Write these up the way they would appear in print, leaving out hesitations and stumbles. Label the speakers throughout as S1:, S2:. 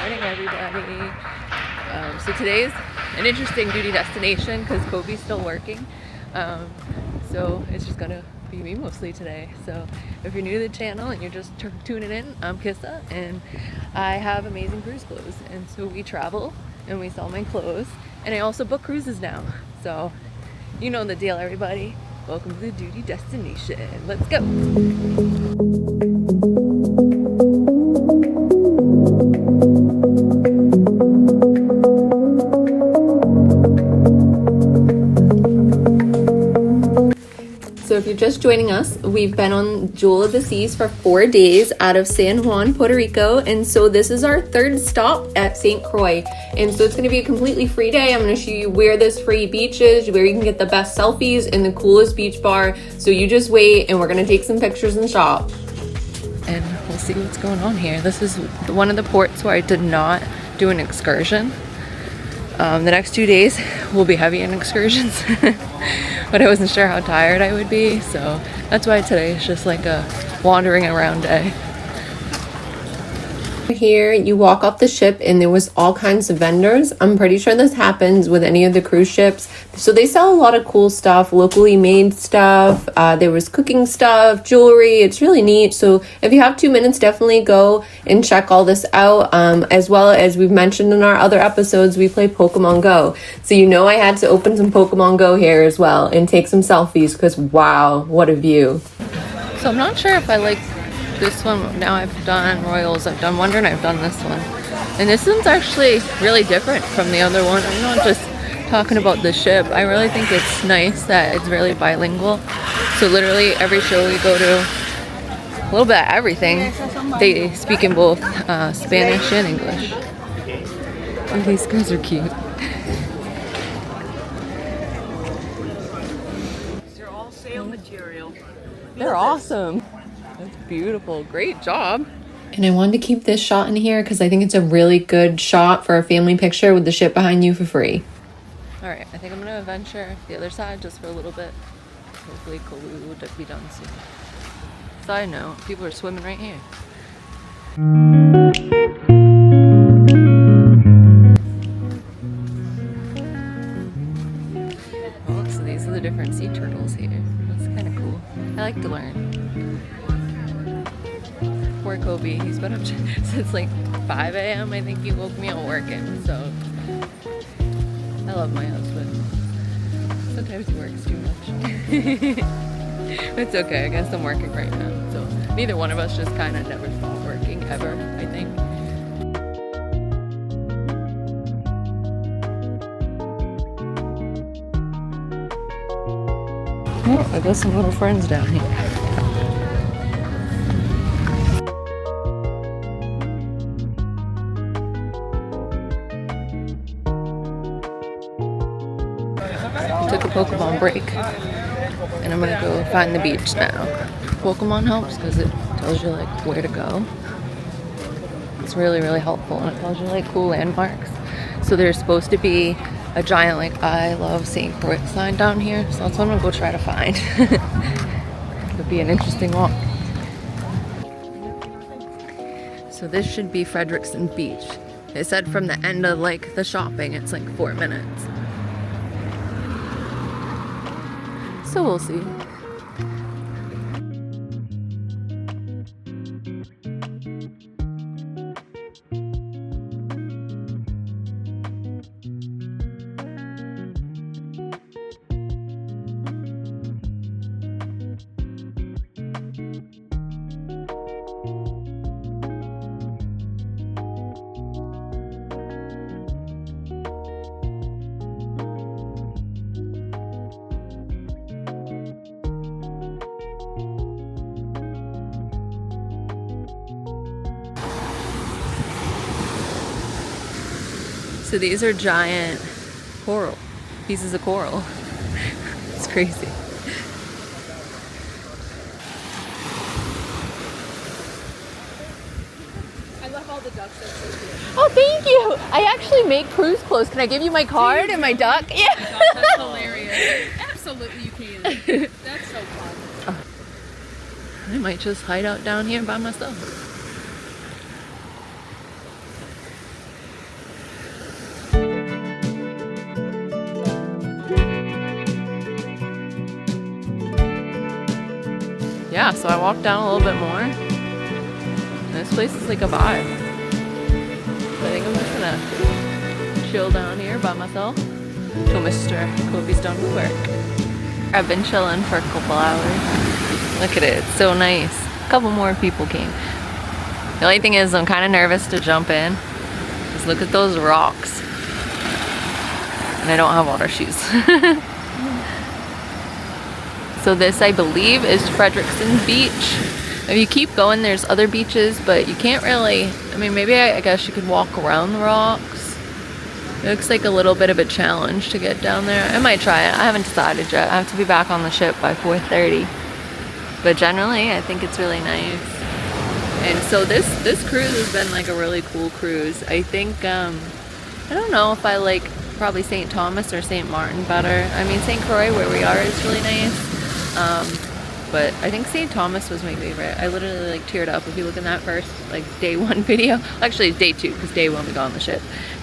S1: morning, everybody. So today's an interesting duty destination because Kobe's still working. So it's just gonna be me mostly today. So if you're new to the channel and you're just tuning in, I'm Kissa and I have amazing cruise clothes. And so we travel and we sell my clothes. And I also book cruises now. So you know the deal, everybody. Welcome to the duty destination. Let's go. So if you're just joining us, we've been on Jewel of the Seas for 4 days out of San Juan, Puerto Rico. And so this is our third stop at St. Croix. And so it's going to be a completely free day. I'm going to show you where this free beach is, where you can get the best selfies and the coolest beach bar. So you just wait and we're going to take some pictures and shop. And we'll see what's going on here. This is one of the ports where I did not do an excursion. The next 2 days will be heavy in excursions. But I wasn't sure how tired I would be, so that's why today is just like a wandering around day. Here you walk off the ship and there was all kinds of vendors. I'm pretty sure this happens with any of the cruise ships. So they sell a lot of cool stuff, locally made stuff. There was cooking stuff, jewelry. It's really neat. So if you have 2 minutes, definitely go and check all this out. As well as we've mentioned in our other episodes, we play Pokemon Go. So you know I had to open some Pokemon Go here as well and take some selfies because wow, what a view. So I'm not sure if I like this one. Now I've done Royals, I've done Wonder, and I've done this one. And this one's actually really different from the other one. I'm not just talking about the ship. I really think it's nice that it's really bilingual. So literally every show we go to, a little bit of everything, they speak in both Spanish and English. Oh, these guys are cute.
S2: They're all sale material.
S1: They're awesome. That's beautiful. Great job. And I wanted to keep this shot in here because I think it's a really good shot for a family picture with the ship behind you for free. All right, I think I'm going to venture the other side just for a little bit. Hopefully Colby will be done soon. Side note, people are swimming right here. Oh, so these are the different sea turtles here. That's kind of cool. I like to learn. Poor Kobe, he's been up since like 5 a.m. I think he woke me up working, so I love my husband. Sometimes he works too much. It's okay, I guess I'm working right now, so neither one of us just kind of never stop working ever, I think. Oh, I got some little friends down here. Took a Pokemon break and I'm gonna go find the beach now. Pokemon helps because it tells you like where to go. It's really, really helpful and it tells you like cool landmarks. So there's supposed to be a giant like I love St. Croix sign down here, so that's what I'm gonna go try to find. It'll be an interesting walk. So this should be Frederickson Beach. It said from the end of like the shopping it's like 4 minutes. So we'll see. So these are giant coral, pieces of coral. It's crazy.
S2: I love all the ducks. That's so cute.
S1: Oh, thank you. I actually make cruise clothes. Can I give you my card and my duck? Yeah.
S2: That's hilarious. Absolutely, you can. That's so fun.
S1: I might just hide out down here by myself. yeah, so I walked down a little bit more. And this place is like a vibe. So I think I'm just gonna chill down here by myself till Mr. Colby's done with work. I've been chilling for a couple hours. Look at it, it's so nice. A couple more people came. The only thing is I'm kind of nervous to jump in. Just look at those rocks. And I don't have water shoes. So this, I believe, is Frederickson Beach. If you keep going, there's other beaches, but you can't really, I mean, maybe I guess you could walk around the rocks. It looks like a little bit of a challenge to get down there. I might try it. I haven't decided yet. I have to be back on the ship by 4:30. But generally, I think it's really nice. And so this cruise has been like a really cool cruise. I think, I don't know if I like probably St. Thomas or St. Martin better. I mean, St. Croix, where we are, is really nice. But I think St. Thomas was my favorite. I literally like teared up if you look in that first like day 1 video. Actually, it's day 2 because day 1 we got on the ship.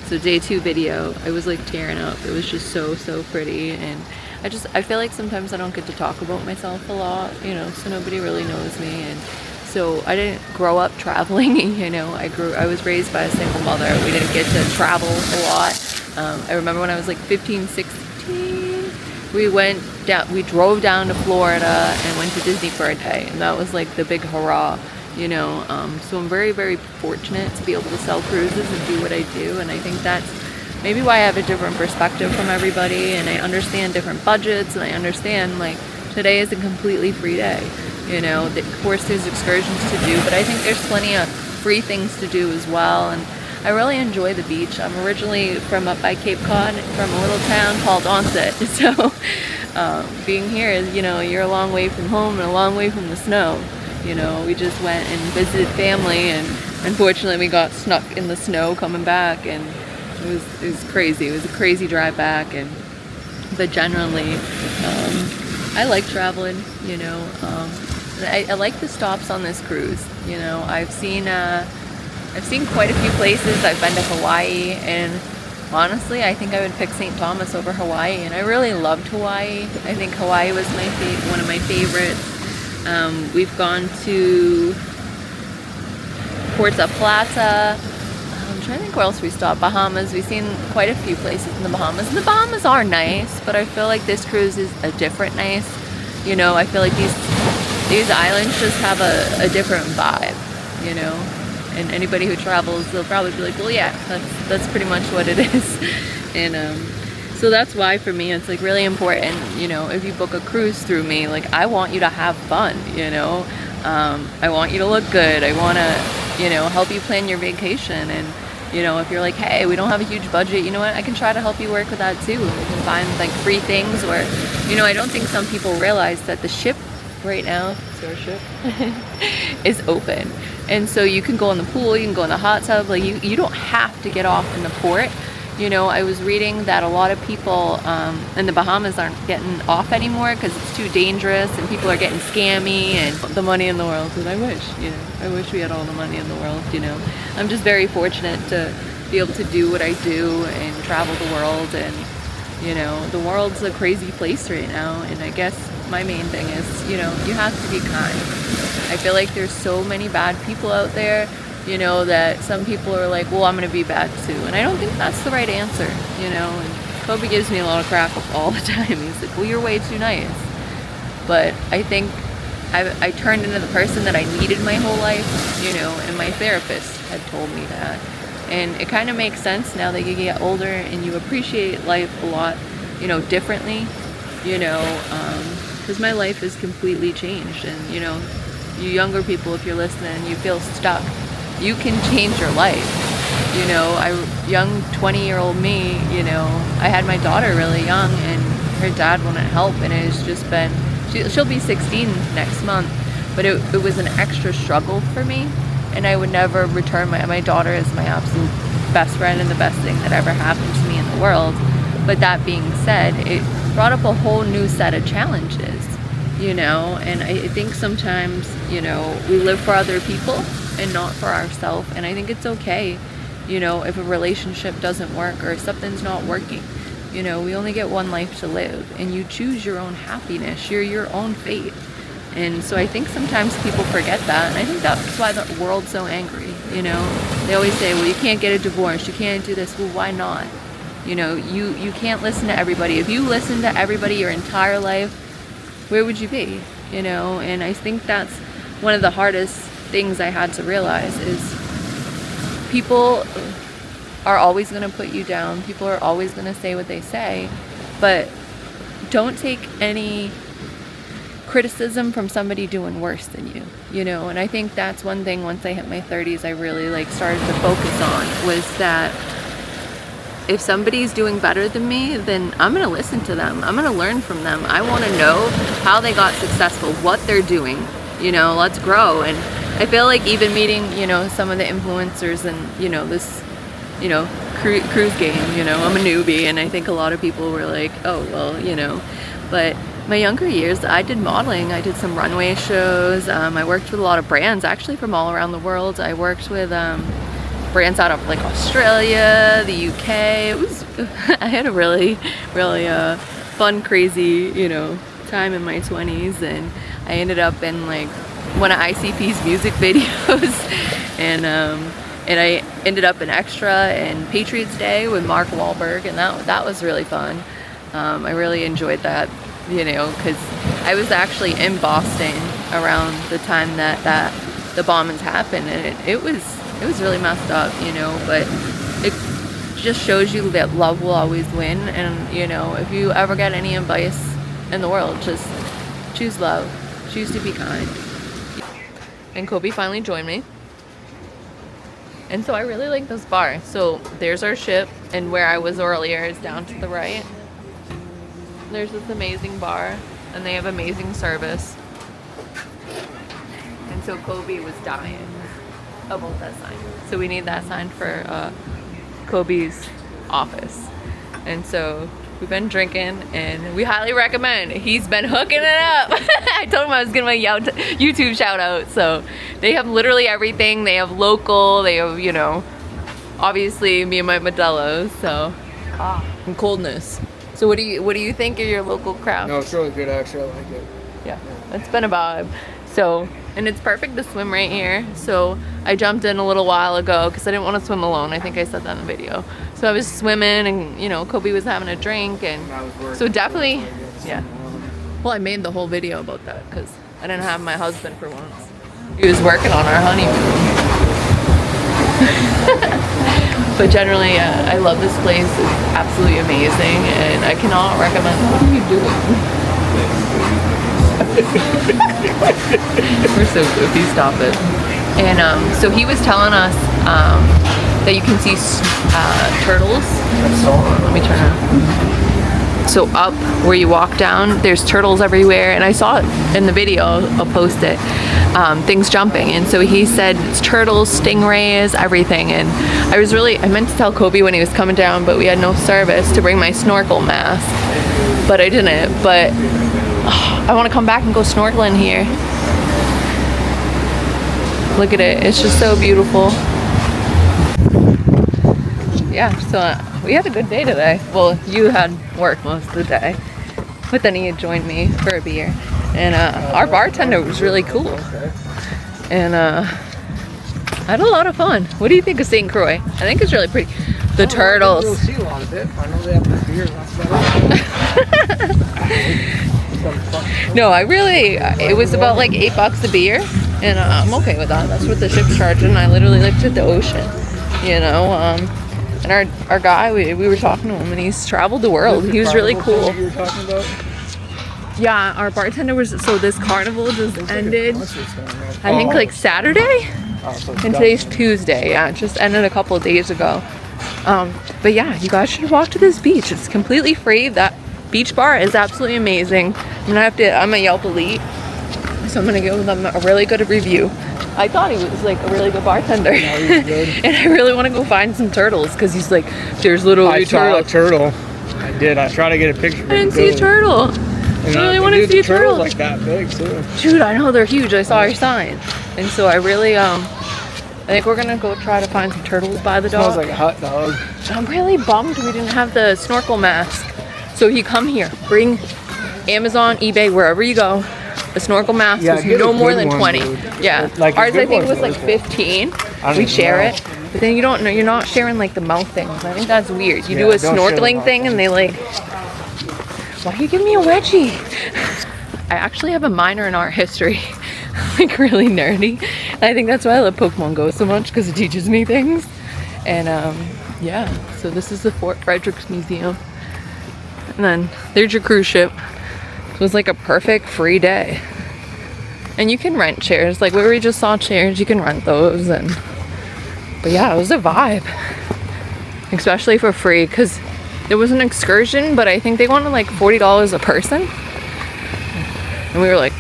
S1: So day 2 video, I was like tearing up. It was just so pretty, and I feel like sometimes I don't get to talk about myself a lot, you know, so nobody really knows me. And so I didn't grow up traveling, you know. I was raised by a single mother. We didn't get to travel a lot. I remember when I was like 15, 16, we drove down to Florida and went to Disney for a day, and that was like the big hurrah, you know. So I'm very fortunate to be able to sell cruises and do what I do, and I think that's maybe why I have a different perspective from everybody, and I understand different budgets, and I understand like today is a completely free day, you know. Of course there's excursions to do, but I think there's plenty of free things to do as well. And I really enjoy the beach. I'm originally from up by Cape Cod, from a little town called Onset. So being here is, you know, you're a long way from home and a long way from the snow. You know, we just went and visited family, and unfortunately we got stuck in the snow coming back, and it was crazy. It was a crazy drive back. But generally, I like traveling, you know. I like the stops on this cruise. You know, I've seen quite a few places. I've been to Hawaii, and honestly, I think I would pick St. Thomas over Hawaii, and I really loved Hawaii. I think Hawaii was one of my favorites. We've gone to Puerto Plata. I'm trying to think where else we stopped. Bahamas. We've seen quite a few places in the Bahamas. And the Bahamas are nice, but I feel like this cruise is a different nice. You know, I feel like these islands just have a different vibe, you know. And anybody who travels, they'll probably be like, well, yeah, that's pretty much what it is. And so that's why for me it's like really important, you know, if you book a cruise through me, like I want you to have fun, you know. I want you to look good. I want to, you know, help you plan your vacation. And you know, if you're like, hey, we don't have a huge budget, you know what, I can try to help you work with that too. We can find like free things. Or, you know, I don't think some people realize that the ship right now, it's our ship, is open. And so you can go in the pool, you can go in the hot tub, like you don't have to get off in the port. You know, I was reading that a lot of people in the Bahamas aren't getting off anymore because it's too dangerous and people are getting scammy and the money in the world. And I wish, you know, I wish we had all the money in the world, you know. I'm just very fortunate to be able to do what I do and travel the world. And, you know, the world's a crazy place right now. And I guess my main thing is, you know, you have to be kind. I feel like there's so many bad people out there, you know, that some people are like, well, I'm going to be bad too. And I don't think that's the right answer, you know. And Kobe gives me a lot of crap all the time. He's like, well, you're way too nice. But I think I turned into the person that I needed my whole life, you know, and my therapist had told me that. And it kind of makes sense now that you get older and you appreciate life a lot, you know, differently, you know, because my life has completely changed. And, you know, you younger people, if you're listening and you feel stuck, you can change your life. You know, young 20-year-old me, you know, I had my daughter really young and her dad wouldn't help, and it's just been, she'll be 16 next month, but it was an extra struggle for me, and I would never return my daughter is my absolute best friend and the best thing that ever happened to me in the world. But that being said, it brought up a whole new set of challenges, you know. And I think sometimes, you know, we live for other people and not for ourselves. And I think it's okay, you know, if a relationship doesn't work or if something's not working. You know, we only get one life to live, and you choose your own happiness. You're your own fate. And so I think sometimes people forget that, and I think that's why the world's so angry, you know? They always say, well, you can't get a divorce, you can't do this. Well, why not? You know, you can't listen to everybody. If you listen to everybody your entire life, where would you be? You know, and I think that's one of the hardest things I had to realize is people are always going to put you down. People are always going to say what they say, but don't take any criticism from somebody doing worse than you, you know? And I think that's one thing once I hit my 30s I really like started to focus on, was that if somebody's doing better than me, then I'm gonna listen to them. I'm gonna learn from them. I want to know how they got successful, what they're doing, you know, let's grow. And I feel like even meeting, you know, some of the influencers and, you know, this, you know, cruise game, you know, I'm a newbie, and I think a lot of people were like, oh, well, you know, but my younger years, I did modeling. I did some runway shows. I worked with a lot of brands, actually from all around the world. I worked with brands out of like Australia, the UK. It was, I had a really, really fun, crazy, you know, time in my 20s, and I ended up in like one of ICP's music videos, and I ended up an extra in Patriots Day with Mark Wahlberg, and that was really fun. I really enjoyed that, you know, because I was actually in Boston around the time that the bombings happened, and it was really messed up, you know, but it just shows you that love will always win. And, you know, if you ever get any advice in the world, just choose love, choose to be kind. And Kobe finally joined me, and so I really like this bar. So there's our ship, and where I was earlier is down to the right. There's this amazing bar, and they have amazing service. And so Kobe was dying about that sign. So we need that sign for Kobe's office. And so we've been drinking, and we highly recommend. He's been hooking it up. I told him I was giving a YouTube shout out. So they have literally everything. They have local, they have, you know, obviously me and my Modelo's, so and coldness. So what do you think of your local craft?
S3: No, it's really good actually. I like it.
S1: Yeah, it's been a vibe. So, and it's perfect to swim right here. So I jumped in a little while ago because I didn't want to swim alone. I think I said that in the video. So I was swimming, and you know, Kobe was having a drink, and so definitely, yeah. Well, I made the whole video about that because I didn't have my husband for once. He was working on our honeymoon. But generally, I love this place. It's absolutely amazing, and I cannot recommend. What are you doing? We're so goofy. Stop it. And so he was telling us that you can see turtles. Let me turn around. So up where you walk down, there's turtles everywhere, and I saw it in the video. I'll post it. Things jumping, and so he said it's turtles, stingrays, everything. And I meant to tell Kobe when he was coming down, but we had no service to bring my snorkel mask, but I didn't. But I want to come back and go snorkeling here. Look at it, it's just so beautiful. Yeah, so we had a good day today. Well, you had work most of the day, but then he had joined me for a beer. And our bartender was really cool. And I had a lot of fun. What do you think of St. Croix? I think it's really pretty. The turtles.
S3: I don't see a lot of it. I know they have the beer. That's better.
S1: No, it was about like $8 a beer. And I'm okay with that. That's what the ship's charging. I literally lived at the ocean, you know. And our guy, we were talking to him, and he's traveled the world. He was really cool.
S3: You were talking about?
S1: Yeah, our bartender was, so this carnival just ended, I think like Saturday, and today's Tuesday. Yeah, it just ended a couple of days ago. But yeah, you guys should walk to this beach. It's completely free. That beach bar is absolutely amazing. I'm a Yelp elite, so I'm gonna give them a really good review. I thought he was like a really good bartender.
S3: No, he was good.
S1: And I really want to go find some turtles, because he's like, there's literally
S3: I saw a turtle. I did. I tried to get a picture.
S1: I didn't see a turtle.
S3: And
S1: I really want to see a turtle.
S3: Like that big too.
S1: Dude, I know they're huge. I saw your sign, and so I really I think we're gonna go try to find some turtles by the dock.
S3: Smells like a hot dog.
S1: I'm really bummed we didn't have the snorkel mask. So you come here, bring Amazon, eBay, wherever you go, The snorkel mask
S3: Yeah,
S1: was
S3: get a
S1: no more
S3: good
S1: than
S3: one,
S1: 20.
S3: dude.
S1: Yeah,
S3: Like, a
S1: ours I
S3: good
S1: think
S3: one's
S1: was like
S3: worth it.
S1: 15.
S3: don't
S1: We
S3: even
S1: share
S3: know.
S1: it, but then you don't know. You're not sharing like the mouth things. I think that's weird. You
S3: Yeah,
S1: do a
S3: don't share the
S1: snorkeling
S3: mouth
S1: thing, and they like. Why do you give me a wedgie? I actually have a minor in art history, like really nerdy. I think that's why I love Pokemon Go so much because it teaches me things. And yeah, so this is the Fort Fredericks Museum. And then there's your cruise ship. It was like a perfect free day. And you can rent chairs, like where we just saw chairs, you can rent those. But yeah, it was a vibe, especially for free because there was an excursion, but I think they wanted like $40 a person. And we were like,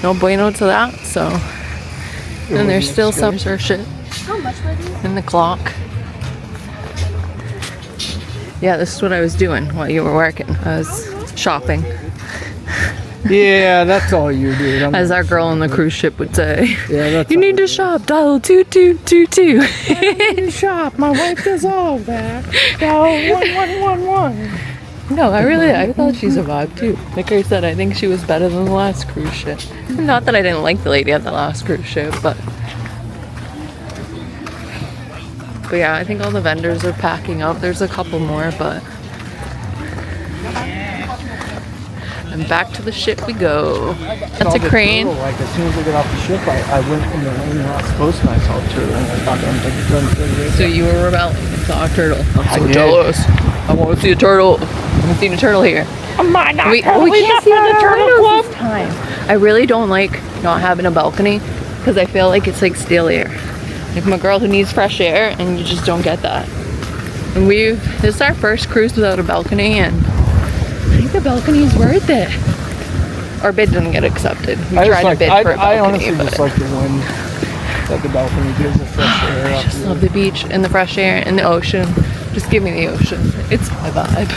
S1: no bueno to that. So, and there's still some shit in the clock. Yeah, this is what I was doing while you were working. I was shopping.
S3: Yeah, that's all you do.
S1: As our girl on the cruise ship would say.
S3: Yeah, that's
S1: you need to shop, dial 2222.
S3: I need to shop. My wife does all of that. Dial 1111.
S1: No, I thought she survived too. Like I said, I think she was better than the last cruise ship. Not that I didn't like the lady at the last cruise ship, but yeah, I think all the vendors are packing up. There's a couple more, but and back to the ship we go. That's a crane.
S3: Like as soon as I got off the ship, I went in the lane I was supposed to, and I saw a turtle, and I thought I'm like,
S1: So you were rebelling and saw a turtle. I'm so
S3: did.
S1: jealous. I want to see a turtle. I haven't seen a turtle here.
S3: we
S1: can't see the turtles this time. I really don't like not having a balcony because I feel like it's like stale air. Like I'm a girl who needs fresh air, and you just don't get that. And this is our first cruise without a balcony, and I think the balcony is worth it. Our bid didn't get accepted. We tried to bid for a balcony.
S3: I honestly
S1: but
S3: just like the wind that the balcony gives, the fresh air.
S1: I just love the beach and the fresh air and the ocean. Just give me the ocean. It's my vibe.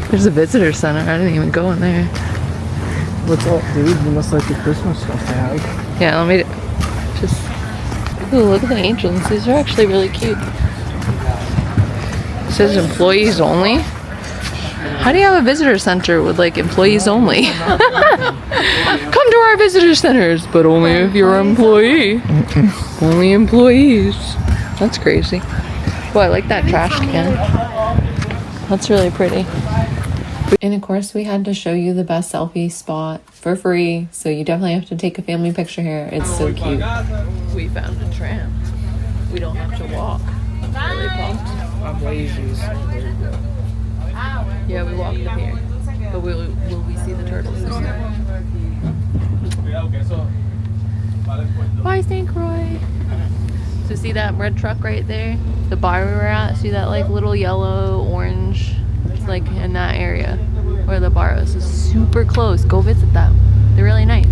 S1: There's a visitor center. I didn't even go in there.
S3: What's up, dude? You must like the Christmas stuff they have.
S1: Yeah, let me just... Ooh, look at the angels. These are actually really cute. It says employees only. How do you have a visitor center with like employees only? Come to our visitor centers, but only if you're an employee. Only employees. That's crazy. Boy, I like that trash can. That's really pretty. And of course, we had to show you the best selfie spot for free. So you definitely have to take a family picture here. It's so cute. We found a tram. We don't have to walk. I'm really pumped.
S3: I'm lazy.
S1: Yeah, we walked up here. But will we see the turtles this time? Bye, St. Croix. So see that red truck right there? The bar we were at? See that like little yellow, orange? It's like in that area where the bar is. It's super close. Go visit them. They're really nice.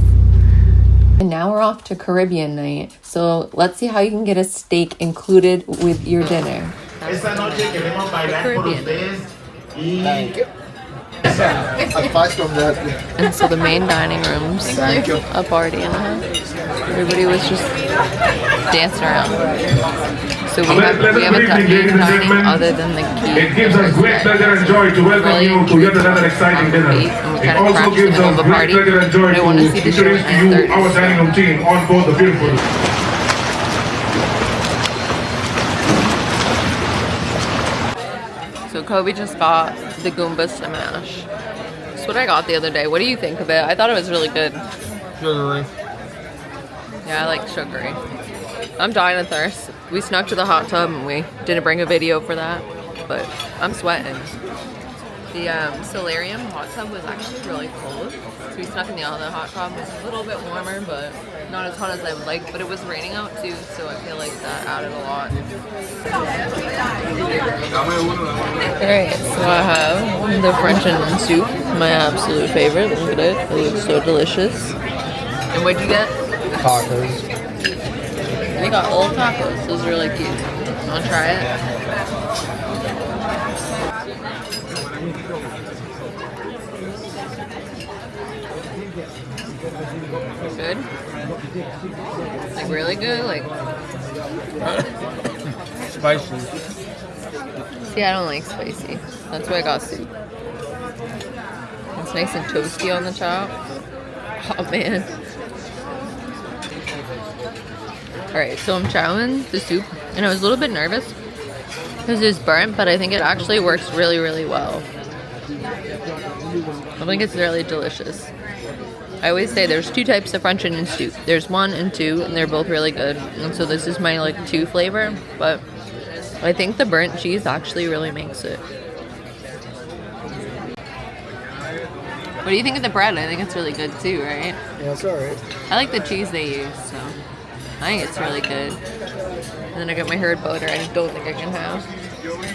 S1: And now we're off to Caribbean night. So let's see how you can get a steak included with your dinner. Caribbean.
S3: Thank you. Advice from that.
S1: And so the main dining room's
S3: Thank you.
S1: a party in the house. Everybody was just dancing around. So we haven't done any dining other than the key.
S4: It gives us great pleasure and joy to welcome you to yet another exciting dinner. It also gives us great pleasure and joy to introduce to you our dining room team on board the beautiful.
S1: So Kobe just got the Goomba Smash. That's what I got the other day. What do you think of it? I thought it was really good.
S3: Sugary.
S1: Yeah, I like sugary. I'm dying of thirst. We snuck to the hot tub and we didn't bring a video for that, but I'm sweating. The solarium hot tub was actually really cold, so we snuck in the other hot tub. It was a little bit warmer, but not as hot as I would like. But it was raining out too, so I feel like that added a lot. Alright, so I have the French onion soup, my absolute favorite. Look at it. It looks so delicious. And what'd you get?
S3: Tacos.
S1: We got old tacos. Those are really cute. Wanna try it? Good? Like really good? Like
S3: Spicy.
S1: see, I don't like spicy. That's why I got soup. And so nice and toasty on the top. Oh man. Alright, so I'm chowing the soup, and I was a little bit nervous because it's burnt, but I think it actually works really, really well. I think it's really delicious. I always say there's 2 types of French onion soup. There's 1 and 2, and they're both really good. And so this is my like 2 flavor, but I think the burnt cheese actually really makes it. What do you think of the bread? I think it's really good too, right?
S3: Yeah, it's alright.
S1: I like the cheese they use, so I think it's really good. And then I got my herd butter I don't think I can have.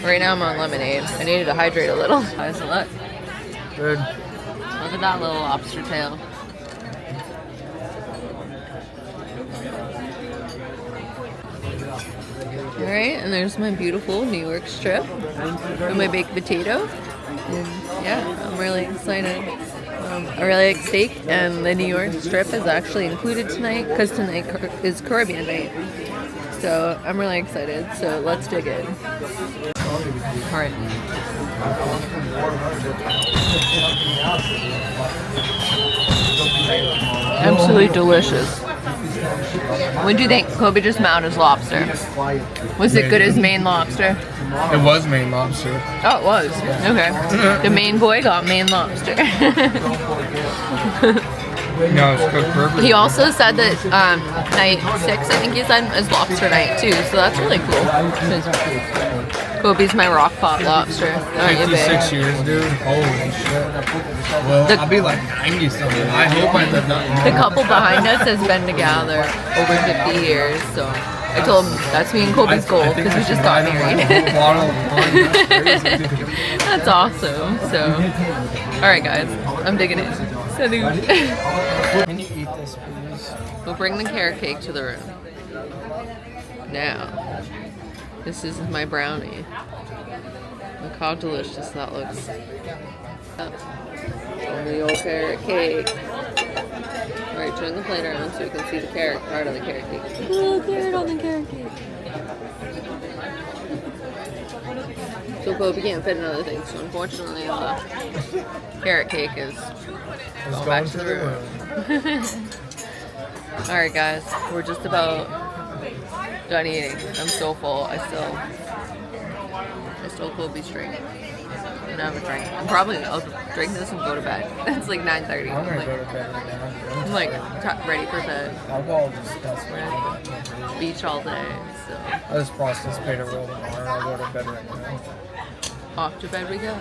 S1: Right now I'm on lemonade. I needed to hydrate a little. How's it look?
S3: Good.
S1: Look at that little lobster tail. Alright, and there's my beautiful New York strip and my baked potato. And yeah, I'm really excited. I really like steak, and the New York strip is actually included tonight because tonight is Caribbean night. So I'm really excited. So let's dig in. Alright. Absolutely delicious. What do you think? Kobe just mounted his lobster. Was it good as Maine lobster?
S3: It was Maine lobster.
S1: Oh, it was. Okay. The Maine boy got Maine lobster.
S3: No, it's cooked perfectly.
S1: He also said that night 6, I think he said, is lobster night too. So that's really cool. Kobe's my rock pot lobster.
S3: 56 years, dude. Holy shit. Well, I'll be like 90 something. I hope I live that long.
S1: The couple behind us has been together over 50 years. So I told him that's me and Kobe's goal because we just got married. That's awesome. So, all right, guys, I'm digging it. Salud.
S3: Can you eat this, please?
S1: We'll bring the carrot cake to the room. Now, this is my brownie. Look how delicious that looks. The old carrot cake. Alright, turn the plate around so you can see the carrot part of the carrot cake. Oh, carrot on the carrot cake. So Kobe can't fit another thing, so unfortunately the carrot cake is all back to the room. Alright guys, we're just about done eating. I'm so full. I stole Kobe's drink. I'm gonna have a drink. I'll drink this and go to bed. It's like 9:30.
S3: I'm gonna go to bed right now.
S1: I'm like ready for bed.
S3: Alcohol disgusting.
S1: Beach all day. So
S3: I just processed paid a roll tomorrow. I'll go to bed right now.
S1: off to bed we go.